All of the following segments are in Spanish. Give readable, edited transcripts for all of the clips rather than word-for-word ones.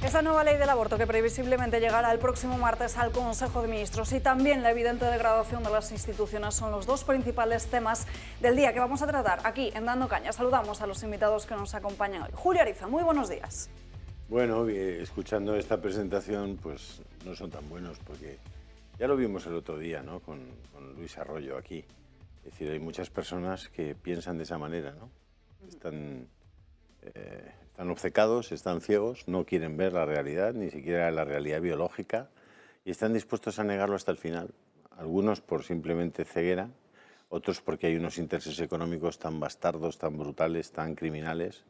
Esa nueva ley del aborto que previsiblemente llegará el próximo martes al Consejo de Ministros y también la evidente degradación de las instituciones son los dos principales temas del día que vamos a tratar aquí en Dando Caña. Saludamos a los invitados que nos acompañan hoy. Julio Ariza, muy buenos días. Bueno, escuchando esta presentación, pues no son tan buenos porque ya lo vimos el otro día, ¿no? Con Luis Arroyo aquí. Es decir, hay muchas personas que piensan de esa manera, ¿no? Están obcecados, están ciegos, no quieren ver la realidad, ni siquiera la realidad biológica, y están dispuestos a negarlo hasta el final. Algunos por simplemente ceguera, otros porque hay unos intereses económicos tan bastardos, tan brutales, tan criminales,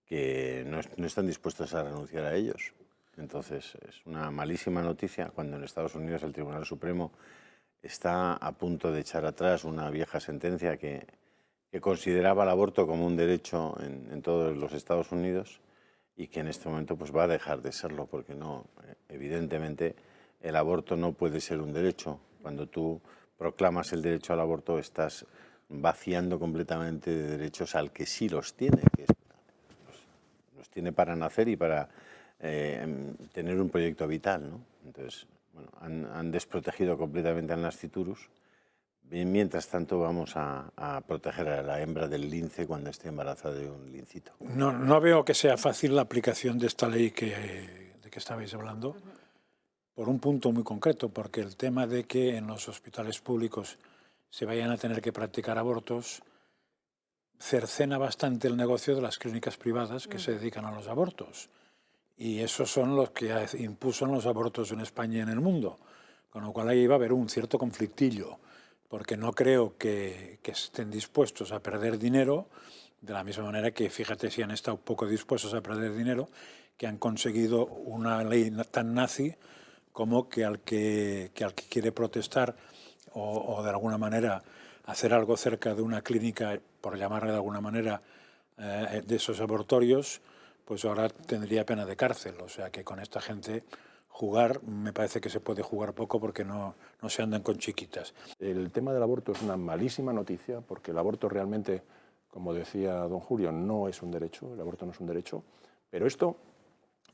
que no están dispuestos a renunciar a ellos. Entonces, es una malísima noticia cuando en Estados Unidos el Tribunal Supremo está a punto de echar atrás una vieja sentencia que consideraba el aborto como un derecho en todos los Estados Unidos y que en este momento pues, va a dejar de serlo, porque no, evidentemente el aborto no puede ser un derecho. Cuando tú proclamas el derecho al aborto estás vaciando completamente de derechos al que sí los tiene, que los tiene para nacer y para tener un proyecto vital, ¿no? Entonces, bueno, han desprotegido completamente al nasciturus. Mientras tanto vamos a proteger a la hembra del lince cuando esté embarazada de un lincito. No veo que sea fácil la aplicación de esta ley de que estabais hablando, por un punto muy concreto, porque el tema de que en los hospitales públicos se vayan a tener que practicar abortos cercena bastante el negocio de las clínicas privadas que se dedican a los abortos. Y esos son los que impuso los abortos en España y en el mundo. Con lo cual ahí va a haber un cierto conflictillo, porque no creo que estén dispuestos a perder dinero, de la misma manera que, fíjate, si han estado poco dispuestos a perder dinero, que han conseguido una ley tan nazi como que al que quiere protestar o de alguna manera hacer algo cerca de una clínica, por llamarle de alguna manera, de esos abortorios, pues ahora tendría pena de cárcel. O sea que con esta gente jugar, me parece que se puede jugar poco porque no se andan con chiquitas. El tema del aborto es una malísima noticia porque el aborto realmente, como decía don Julio, no es un derecho, el aborto no es un derecho, pero esto,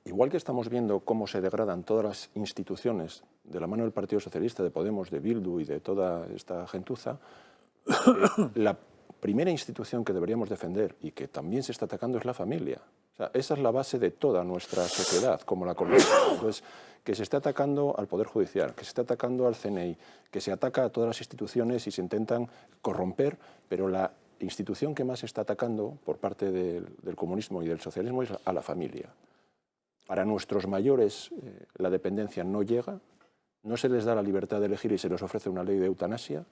igual que estamos viendo cómo se degradan todas las instituciones de la mano del Partido Socialista, de Podemos, de Bildu y de toda esta gentuza, la primera institución que deberíamos defender y que también se está atacando es la familia. O sea, esa es la base de toda nuestra sociedad, como la conocemos. Entonces, que se está atacando al Poder Judicial, que se está atacando al CNI, que se ataca a todas las instituciones y se intentan corromper, pero la institución que más se está atacando por parte del comunismo y del socialismo es a la familia. Para nuestros mayores la dependencia no llega, no se les da la libertad de elegir y se les ofrece una ley de eutanasia.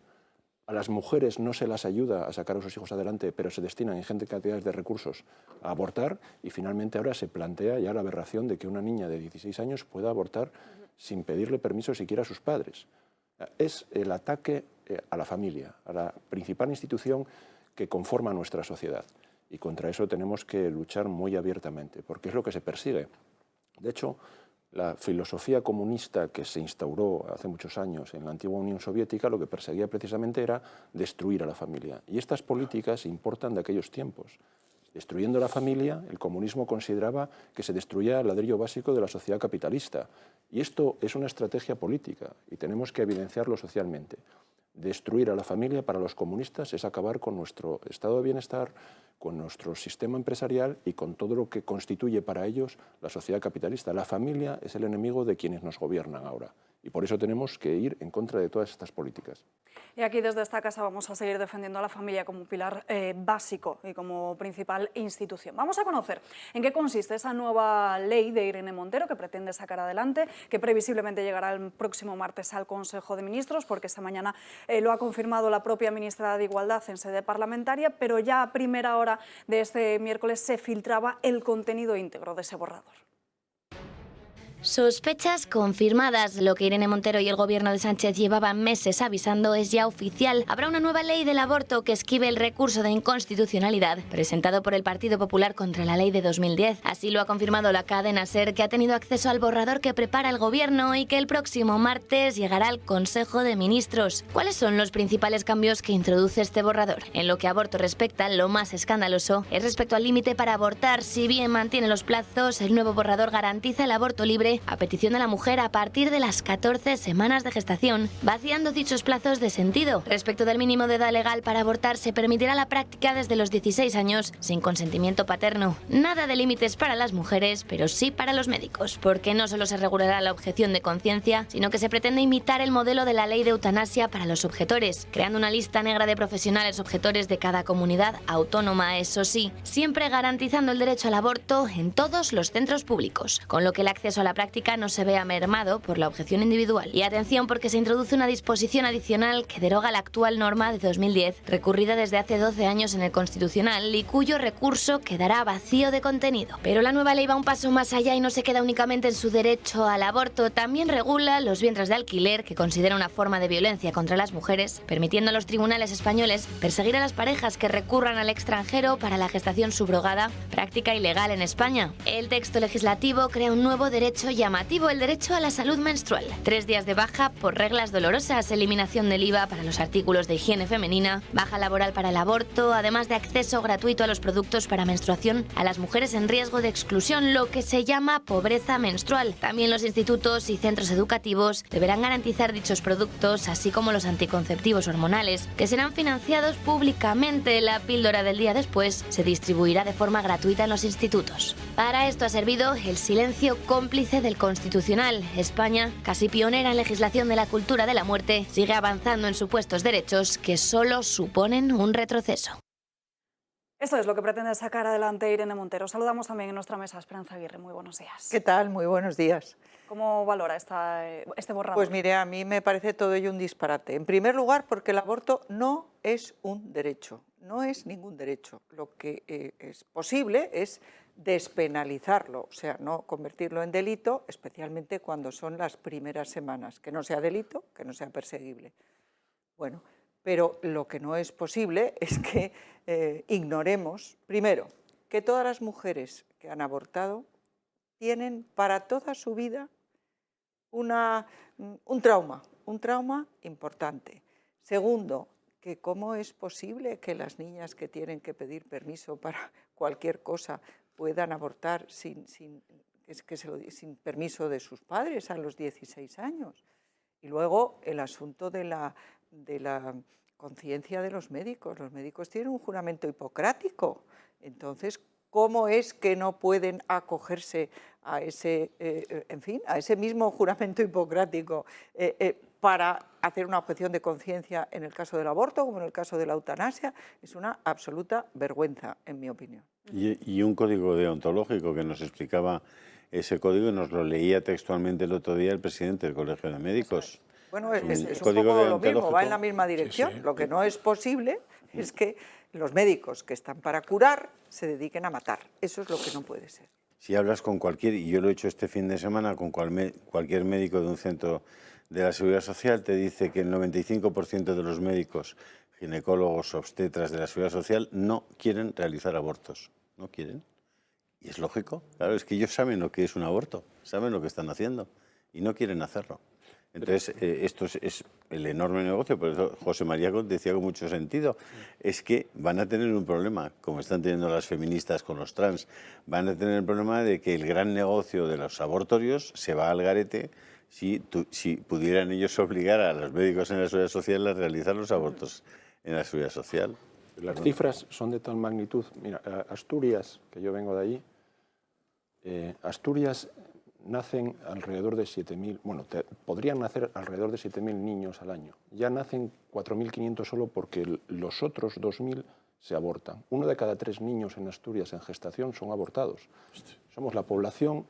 A las mujeres no se las ayuda a sacar a sus hijos adelante, pero se destinan ingentes cantidades de recursos a abortar y finalmente ahora se plantea ya la aberración de que una niña de 16 años pueda abortar sin pedirle permiso siquiera a sus padres. Es el ataque a la familia, a la principal institución que conforma nuestra sociedad. Y contra eso tenemos que luchar muy abiertamente, porque es lo que se persigue. De hecho, la filosofía comunista que se instauró hace muchos años en la antigua Unión Soviética lo que perseguía precisamente era destruir a la familia. Y estas políticas importan de aquellos tiempos. Destruyendo la familia, el comunismo consideraba que se destruía el ladrillo básico de la sociedad capitalista. Y esto es una estrategia política y tenemos que evidenciarlo socialmente. Destruir a la familia para los comunistas es acabar con nuestro estado de bienestar, con nuestro sistema empresarial y con todo lo que constituye para ellos la sociedad capitalista. La familia es el enemigo de quienes nos gobiernan ahora y por eso tenemos que ir en contra de todas estas políticas. Y aquí desde esta casa vamos a seguir defendiendo a la familia como pilar básico y como principal institución. Vamos a conocer en qué consiste esa nueva ley de Irene Montero que pretende sacar adelante, que previsiblemente llegará el próximo martes al Consejo de Ministros, porque esta mañana lo ha confirmado la propia ministra de Igualdad en sede parlamentaria, pero ya a primera hora de este miércoles se filtraba el contenido íntegro de ese borrador. Sospechas confirmadas. Lo que Irene Montero y el gobierno de Sánchez llevaban meses avisando es ya oficial. Habrá una nueva ley del aborto que esquive el recurso de inconstitucionalidad presentado por el Partido Popular contra la ley de 2010. Así lo ha confirmado la cadena SER, que ha tenido acceso al borrador que prepara el gobierno y que el próximo martes llegará al Consejo de Ministros. ¿Cuáles son los principales cambios que introduce este borrador? En lo que a aborto respecta, lo más escandaloso es respecto al límite para abortar. Si bien mantiene los plazos, el nuevo borrador garantiza el aborto libre a petición de la mujer a partir de las 14 semanas de gestación, vaciando dichos plazos de sentido. Respecto del mínimo de edad legal para abortar, se permitirá la práctica desde los 16 años sin consentimiento paterno. Nada de límites para las mujeres, pero sí para los médicos, porque no solo se regulará la objeción de conciencia, sino que se pretende imitar el modelo de la ley de eutanasia para los objetores, creando una lista negra de profesionales objetores de cada comunidad autónoma, eso sí, siempre garantizando el derecho al aborto en todos los centros públicos, con lo que el acceso a la práctica no se vea mermado por la objeción individual. Y atención, porque se introduce una disposición adicional que deroga la actual norma de 2010, recurrida desde hace 12 años en el Constitucional y cuyo recurso quedará vacío de contenido. Pero la nueva ley va un paso más allá y no se queda únicamente en su derecho al aborto, también regula los vientres de alquiler, que considera una forma de violencia contra las mujeres, permitiendo a los tribunales españoles perseguir a las parejas que recurran al extranjero para la gestación subrogada, práctica ilegal en España. El texto legislativo crea un nuevo derecho llamativo, el derecho a la salud menstrual. 3 días de baja por reglas dolorosas, eliminación del IVA para los artículos de higiene femenina, baja laboral para el aborto, además de acceso gratuito a los productos para menstruación a las mujeres en riesgo de exclusión, lo que se llama pobreza menstrual. También los institutos y centros educativos deberán garantizar dichos productos, así como los anticonceptivos hormonales, que serán financiados públicamente. La píldora del día después se distribuirá de forma gratuita en los institutos. Para esto ha servido el silencio cómplice del Constitucional. España, casi pionera en legislación de la cultura de la muerte, sigue avanzando en supuestos derechos que solo suponen un retroceso. Esto es lo que pretende sacar adelante Irene Montero. Saludamos también en nuestra mesa a Esperanza Aguirre. Muy buenos días. ¿Qué tal? Muy buenos días. ¿Cómo valora este borrador? Pues mire, a mí me parece todo ello un disparate. En primer lugar, porque el aborto no es un derecho, no es ningún derecho. Lo que es posible es despenalizarlo, o sea, no convertirlo en delito, especialmente cuando son las primeras semanas. Que no sea delito, que no sea perseguible. Bueno, pero lo que no es posible es que ignoremos, primero, que todas las mujeres que han abortado tienen para toda su vida un trauma importante. Segundo, que cómo es posible que las niñas que tienen que pedir permiso para cualquier cosa puedan abortar sin permiso de sus padres a los 16 años. Y luego el asunto de la conciencia de los médicos. Los médicos tienen un juramento hipocrático. Entonces, ¿cómo es que no pueden acogerse a ese mismo juramento hipocrático para hacer una objeción de conciencia en el caso del aborto como en el caso de la eutanasia? Es una absoluta vergüenza, en mi opinión. Y un código deontológico que nos explicaba ese código, nos lo leía textualmente el otro día el presidente del Colegio de Médicos. Bueno, es un poco lo mismo, va en la misma dirección. Sí, sí. Lo que no es posible es que los médicos que están para curar se dediquen a matar. Eso es lo que no puede ser. Si hablas con cualquier, y yo lo he hecho este fin de semana, con cualquier médico de un centro de la Seguridad Social, te dice que el 95% de los médicos, ginecólogos, obstetras de la Seguridad Social no quieren realizar abortos. No quieren. Y es lógico. Claro, es que ellos saben lo que es un aborto, saben lo que están haciendo y no quieren hacerlo. Entonces, esto es el enorme negocio, por eso José María decía con mucho sentido, es que van a tener un problema, como están teniendo las feministas con los trans, van a tener el problema de que el gran negocio de los abortorios se va al garete si pudieran ellos obligar a los médicos en la Seguridad Social a realizar los abortos en la Seguridad Social. Las cifras son de tal magnitud. Mira, Asturias, que yo vengo de allí, Asturias nacen alrededor de 7.000, bueno, podrían nacer alrededor de 7.000 niños al año. Ya nacen 4.500 solo porque los otros 2.000 se abortan. 1 de cada 3 niños en Asturias en gestación son abortados. Somos la población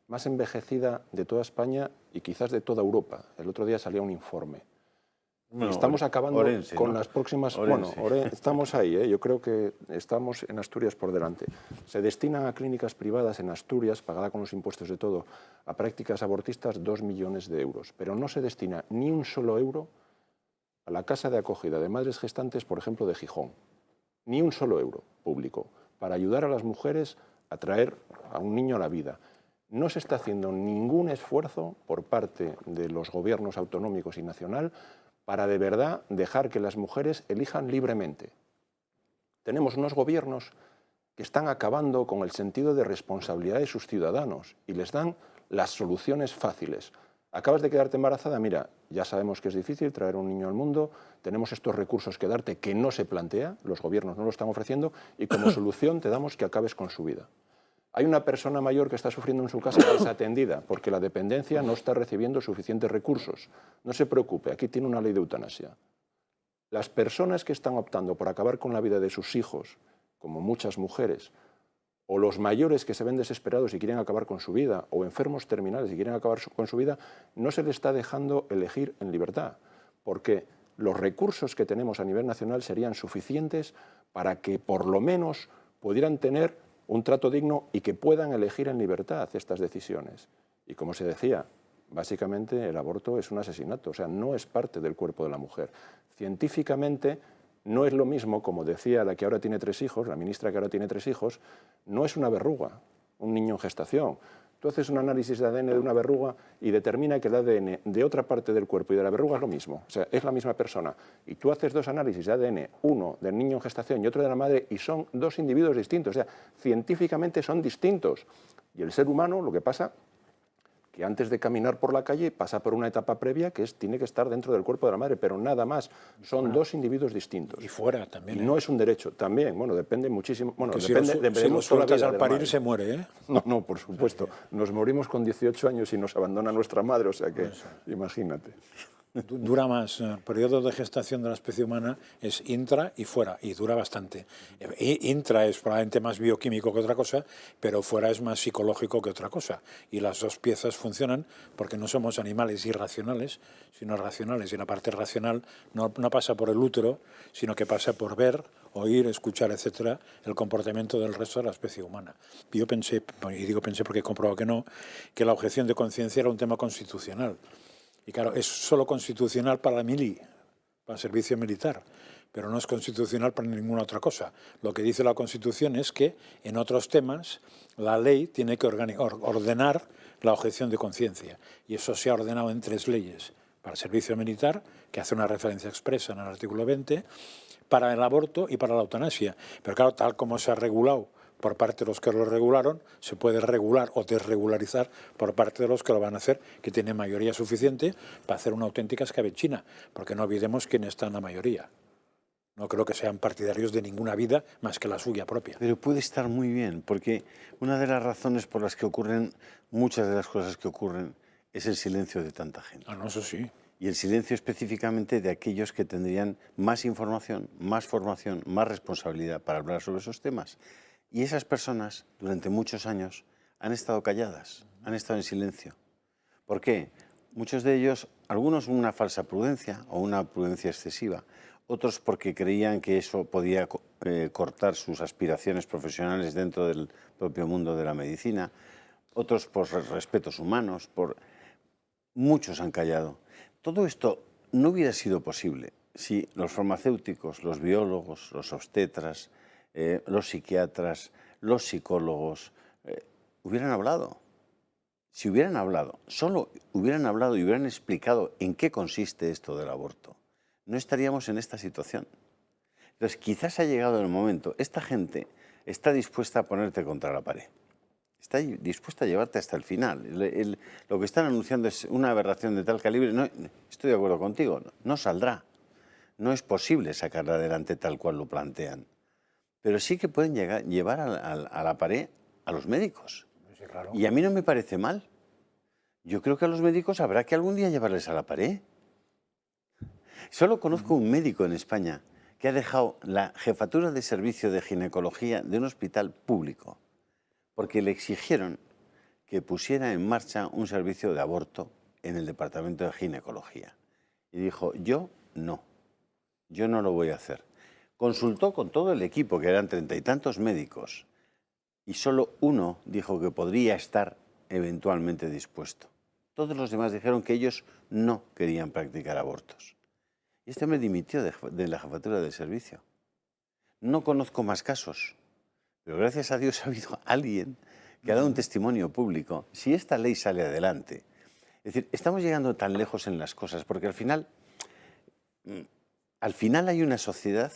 más envejecida de toda España y quizás de toda Europa. El otro día salía un informe. Bueno, estamos acabando Orense, con ¿no? las próximas... Orense. Bueno, estamos ahí, ¿eh? Yo creo que estamos en Asturias por delante. Se destinan a clínicas privadas en Asturias, pagada con los impuestos de todo, a prácticas abortistas 2 millones de euros, pero no se destina ni un solo euro a la casa de acogida de madres gestantes, por ejemplo, de Gijón. Ni un solo euro público para ayudar a las mujeres a traer a un niño a la vida. No se está haciendo ningún esfuerzo por parte de los gobiernos autonómicos y nacional para de verdad dejar que las mujeres elijan libremente. Tenemos unos gobiernos que están acabando con el sentido de responsabilidad de sus ciudadanos y les dan las soluciones fáciles. Acabas de quedarte embarazada, mira, ya sabemos que es difícil traer un niño al mundo, tenemos estos recursos que darte que no se plantea, los gobiernos no lo están ofreciendo, y como solución te damos que acabes con su vida. Hay una persona mayor que está sufriendo en su casa desatendida porque la dependencia no está recibiendo suficientes recursos. No se preocupe, aquí tiene una ley de eutanasia. Las personas que están optando por acabar con la vida de sus hijos, como muchas mujeres, o los mayores que se ven desesperados y quieren acabar con su vida, o enfermos terminales y quieren acabar con su vida, no se les está dejando elegir en libertad, porque los recursos que tenemos a nivel nacional serían suficientes para que por lo menos pudieran tener un trato digno y que puedan elegir en libertad estas decisiones. Y como se decía, básicamente el aborto es un asesinato, o sea, no es parte del cuerpo de la mujer. Científicamente no es lo mismo, como decía la que ahora tiene 3 hijos, la ministra que ahora tiene 3 hijos, no es una verruga, un niño en gestación. Tú haces un análisis de ADN de una verruga y determina que el ADN de otra parte del cuerpo y de la verruga es lo mismo, o sea, es la misma persona. Y tú haces 2 análisis de ADN, uno del niño en gestación y otro de la madre, y son 2 individuos distintos, o sea, científicamente son distintos. Y el ser humano, lo que pasa, que antes de caminar por la calle pasa por una etapa previa que tiene que estar dentro del cuerpo de la madre, pero nada más. Son 2 individuos distintos. Y fuera también. Y no es un derecho, también, bueno, depende muchísimo. Bueno, Que depende, si lo sueltas al parir madre. se muere, ¿eh? No, por supuesto. Nos morimos con 18 años y nos abandona nuestra madre, o sea que imagínate. Dura más. El periodo de gestación de la especie humana es intra y fuera, y dura bastante. Intra es probablemente más bioquímico que otra cosa, pero fuera es más psicológico que otra cosa. Y las 2 piezas funcionan porque no somos animales irracionales, sino racionales. Y la parte racional no pasa por el útero, sino que pasa por ver, oír, escuchar, etcétera, el comportamiento del resto de la especie humana. Y yo pensé, y digo pensé porque he comprobado que no, que la objeción de conciencia era un tema constitucional. Y claro, es solo constitucional para la mili, para el servicio militar, pero no es constitucional para ninguna otra cosa. Lo que dice la Constitución es que en otros temas la ley tiene que ordenar la objeción de conciencia. Y eso se ha ordenado en 3 leyes. Para el servicio militar, que hace una referencia expresa en el artículo 20, para el aborto y para la eutanasia. Pero claro, tal como se ha regulado por parte de los que lo regularon, se puede regular o desregularizar por parte de los que lo van a hacer, que tienen mayoría suficiente para hacer una auténtica escabechina, porque no olvidemos quién está en la mayoría. No creo que sean partidarios de ninguna vida más que la suya propia. Pero puede estar muy bien, porque una de las razones por las que ocurren muchas de las cosas que ocurren es el silencio de tanta gente. Ah, no, eso sí. Y el silencio específicamente de aquellos que tendrían más información, más formación, más responsabilidad para hablar sobre esos temas. Y esas personas, durante muchos años, han estado calladas, han estado en silencio. ¿Por qué? Muchos de ellos, algunos una falsa prudencia o una prudencia excesiva, otros porque creían que eso podía cortar sus aspiraciones profesionales dentro del propio mundo de la medicina, otros por respetos humanos, muchos han callado. Todo esto no hubiera sido posible si los farmacéuticos, los biólogos, los obstetras, los psiquiatras, los psicólogos hubieran hablado. Si hubieran hablado, solo hubieran hablado y hubieran explicado en qué consiste esto del aborto, no estaríamos en esta situación. Entonces, quizás ha llegado el momento. Esta gente está dispuesta a ponerte contra la pared. Está dispuesta a llevarte hasta el final. Lo que están anunciando es una aberración de tal calibre. No, estoy de acuerdo contigo, no saldrá. No es posible sacarla adelante tal cual lo plantean. Pero sí que pueden llevar a la pared a los médicos. Sí, claro. Y a mí no me parece mal. Yo creo que a los médicos habrá que algún día llevarles a la pared. Solo conozco un médico en España que ha dejado la jefatura de servicio de ginecología de un hospital público porque le exigieron que pusiera en marcha un servicio de aborto en el departamento de ginecología. Y dijo, yo no, yo no lo voy a hacer. Consultó con todo el equipo, que eran 30 y tantos médicos, y solo uno dijo que podría estar eventualmente dispuesto. Todos los demás dijeron que ellos no querían practicar abortos. Y este hombre dimitió de la jefatura del servicio. No conozco más casos, pero gracias a Dios ha habido alguien que ha dado un testimonio público. Si esta ley sale adelante, es decir, estamos llegando tan lejos en las cosas, porque al final hay una sociedad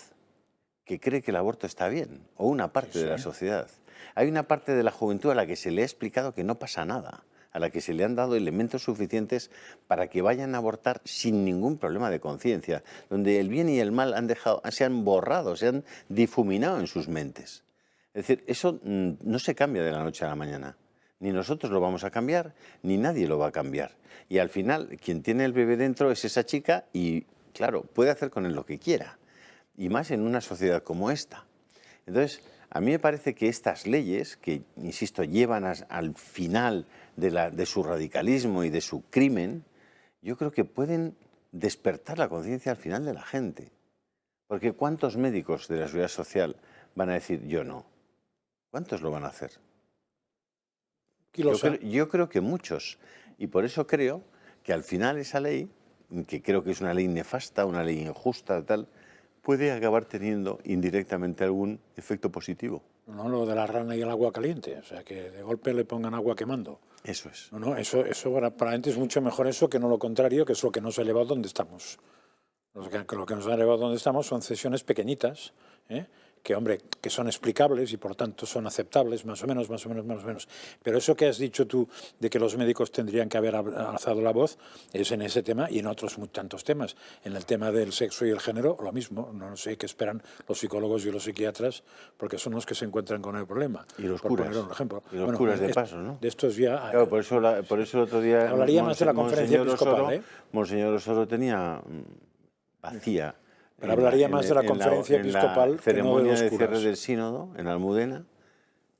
que cree que el aborto está bien, o una parte de la sociedad. Hay una parte de la juventud a la que se le ha explicado que no pasa nada, a la que se le han dado elementos suficientes para que vayan a abortar sin ningún problema de conciencia, donde el bien y el mal se han borrado, se han difuminado en sus mentes. Es decir, eso no se cambia de la noche a la mañana. Ni nosotros lo vamos a cambiar, ni nadie lo va a cambiar. Y al final, quien tiene el bebé dentro es esa chica y, claro, puede hacer con él lo que quiera. Y más en una sociedad como esta. Entonces, a mí me parece que estas leyes, que, insisto, llevan al final de su radicalismo y de su crimen, yo creo que pueden despertar la conciencia al final de la gente. Porque ¿cuántos médicos de la seguridad social van a decir yo no? ¿Cuántos lo van a hacer? Yo creo que muchos. Y por eso creo que al final esa ley, que creo que es una ley nefasta, una ley injusta, tal, puede acabar teniendo indirectamente algún efecto positivo. No, lo de la rana y el agua caliente, o sea, que de golpe le pongan agua quemando. Eso es. No, eso para la gente es mucho mejor eso que no lo contrario, que es lo que nos ha llevado donde estamos. Lo que nos ha llevado donde estamos son cesiones pequeñitas, que, hombre, que son explicables y por tanto son aceptables, más o menos. Pero eso que has dicho tú de que los médicos tendrían que haber alzado la voz es en ese tema y en otros tantos temas. En el tema del sexo y el género, lo mismo. No sé qué esperan los psicólogos y los psiquiatras, porque son los que se encuentran con el problema. Y los por curas. Poner un ejemplo. Y los curas de paso, ¿no? De estos ya... Claro, por eso el otro día... Hablaría más de la conferencia episcopal, Monseñor Osoro tenía vacía... Pero hablaría más de la conferencia episcopal en la ceremonia que no de los de cierre curas. del sínodo, en Almudena,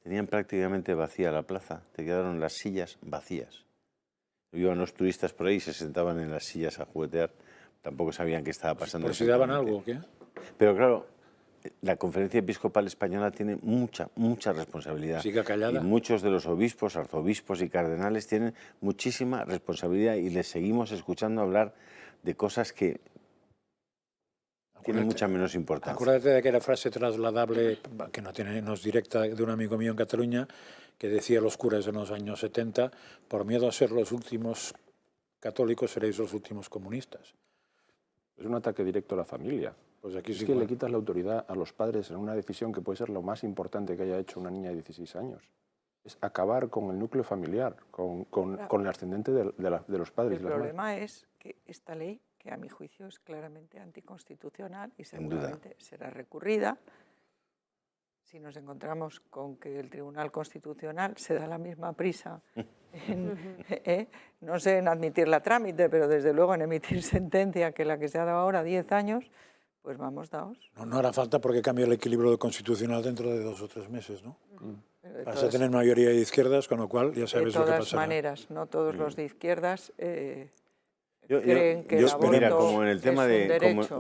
tenían prácticamente vacía la plaza. Te quedaron las sillas vacías. Iban los turistas por ahí y se sentaban en las sillas a juguetear. Tampoco sabían qué estaba pasando. ¿Pero si daban algo o qué? Pero claro, la conferencia episcopal española tiene mucha responsabilidad. Siga callada. Y muchos de los obispos, arzobispos y cardenales tienen muchísima responsabilidad y les seguimos escuchando hablar de cosas que tiene mucha menos importancia. Acuérdate de aquella frase trasladable, que no es directa, de un amigo mío en Cataluña, que decía los curas en los años 70, por miedo a ser los últimos católicos seréis los últimos comunistas. Es un ataque directo a la familia. Pues aquí es que le quitas la autoridad a los padres en una decisión que puede ser lo más importante que haya hecho una niña de 16 años. Es acabar con el núcleo familiar, con el ascendente de los padres. El problema es que esta ley, que a mi juicio es claramente anticonstitucional y seguramente será recurrida, si nos encontramos con que el Tribunal Constitucional se da la misma prisa no sé en admitirla a trámite, pero desde luego en emitir sentencia que la que se ha dado ahora, 10 años, pues vamos, daos. No hará falta porque cambia el equilibrio constitucional dentro de 2 o 3 meses, ¿no? Vas a tener mayoría de izquierdas, con lo cual ya sabes lo que pasará. De todas maneras, no todos los de izquierdas creen que el aborto mira, como en el tema es un derecho.